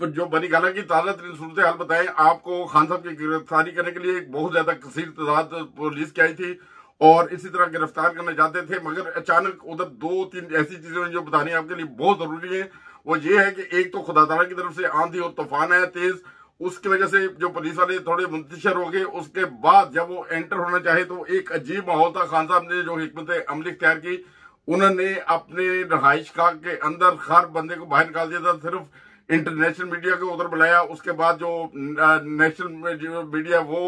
जो बनी गाला की ताजा तरीन सूरत हाल बताएं आपको। खान साहब की गिरफ्तारी करने के लिए एक बहुत ज्यादा कसीर तादाद पुलिस की आई थी और इसी तरह गिरफ्तार करना चाहते थे, मगर अचानक उधर दो तीन ऐसी चीजें जो बतानी आपके लिए बहुत जरूरी है। वो ये है कि एक तो खुदा ताला की तरफ से आंधी और तूफान है तेज, उसकी वजह से जो पुलिस वाले थोड़े मुंतशिर हो गए। उसके बाद जब वो एंटर होना चाहे तो एक अजीब माहौल था। खान साहब ने जो हिकमत अमली इख्तियार की, उन्होंने अपने रहाइश गाह के अंदर हर बंदे को बाहर निकाल दिया था, सिर्फ इंटरनेशनल मीडिया को उधर बुलाया। उसके बाद जो नेशनल मीडिया वो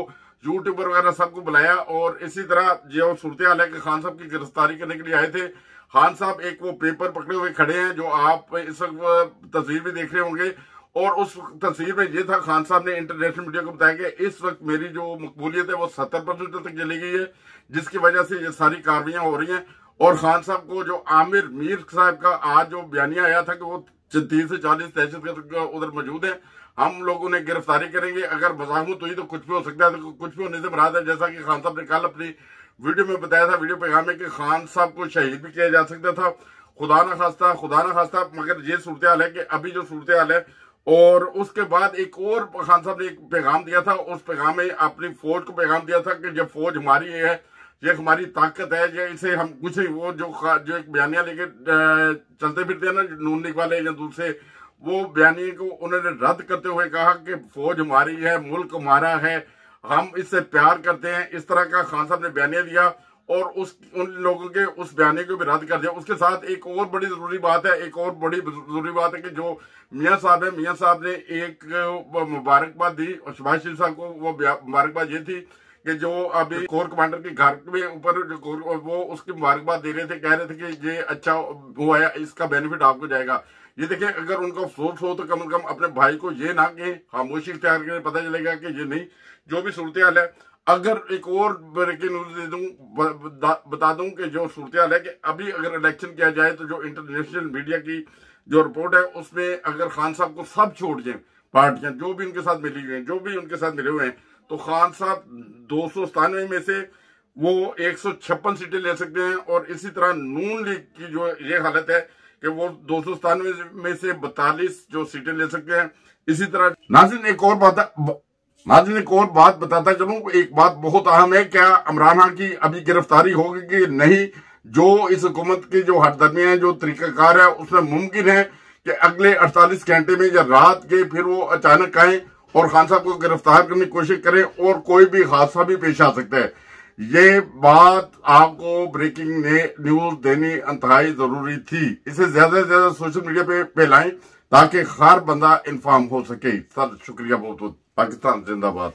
यूट्यूबर वगैरह सबको बुलाया और इसी तरह जो सूरत हाल है कि खान साहब की गिरफ्तारी करने के लिए आए थे। खान साहब एक वो पेपर पकड़े हुए खड़े हैं जो आप इस वक्त तस्वीर भी देख रहे होंगे, और उस तस्वीर में ये था, खान साहब ने इंटरनेशनल मीडिया को बताया कि इस वक्त मेरी जो मकबूलियत है वो 70% तक चली गई है, जिसकी वजह से ये सारी कार्रवाइयां हो रही हैं। और खान साहब को जो आमिर मीर साहब का आज जो बयानिया आया था कि वो 30 से 40 दहशतगर्द उधर मौजूद है, हम लोगों ने गिरफ्तारी करेंगे, अगर बजामू तो ही तो कुछ भी हो सकता है, तो कुछ भी होने से मुराद है। जैसा कि खान साहब ने कल अपनी वीडियो में बताया था, वीडियो पैगाम में, कि खान साहब को शहीद भी किया जा सकता था, खुदा ना खास्ता। मगर ये सूरत हाल है कि अभी जो सूरत हाल है। और उसके बाद एक और खान साहब ने एक पैगाम दिया था, उस पैगाम में अपनी फौज को पैगाम दिया था कि जब फौज हमारी है, ये हमारी ताकत है, ये इसे हम कुछ नहीं। वो जो एक बयानिया लेके चलते फिरते हैं ना नून लीग वाले या दूसरे, वो बयानिए को उन्होंने रद्द करते हुए कहा कि फौज हमारी है, मुल्क हमारा है, हम इससे प्यार करते हैं। इस तरह का खान साहब ने बयानिया दिया और उन लोगों के उस बयाने को भी रद्द कर दिया। उसके साथ एक और बड़ी जरूरी बात है कि जो मियां साहब है, मियां साहब ने एक मुबारकबाद दी और शहबाज शरीफ साहब को। वो मुबारकबाद ये थी कि जो अभी कोर कमांडर के घर में ऊपर वो उसकी मुबारकबाद दे रहे थे, कह रहे थे कि ये अच्छा हुआ है, इसका बेनिफिट आपको जाएगा। ये देखिए, अगर उनका अफसोस हो तो कम से कम अपने भाई को ये ना कहें, खामोशी इख्तियार करें, पता चलेगा कि ये नहीं जो भी सूरत हाल है। अगर एक और ब्रेकिंग न्यूज दे दूं, बता दूं कि जो सूरत हाल है कि अभी अगर इलेक्शन किया जाए तो जो इंटरनेशनल मीडिया की जो रिपोर्ट है उसमें अगर खान साहब को सब छोड़ जाए, पार्टियां जो भी उनके साथ मिली हुई हैं, जो भी उनके साथ मिले हुए हैं, तो खान साहब 297 में से वो 156 सीटें ले सकते हैं। और इसी तरह नून लीग की जो ये हालत है कि वो 297 में से 42 जो सीटें ले सकते हैं। इसी तरह नाज़रीन एक और बात बताता चलूं, एक बात बहुत अहम है, क्या इमरान खान की अभी गिरफ्तारी होगी कि नहीं। जो इस हुकूमत की जो हरदर्मी है, जो तरीकाकार है, उसमें मुमकिन है कि अगले 48 घंटे में या रात के फिर वो अचानक आए और खान साहब को गिरफ्तार करने की कोशिश करें और कोई भी हादसा भी पेश आ सकता है। ये बात आपको ब्रेकिंग न्यूज देनी इंतहाई जरूरी थी। इसे ज्यादा से ज्यादा सोशल मीडिया पे फैलाएं ताकि हर बंदा इन्फॉर्म हो सके। सर शुक्रिया बहुत बहुत। पाकिस्तान जिंदाबाद।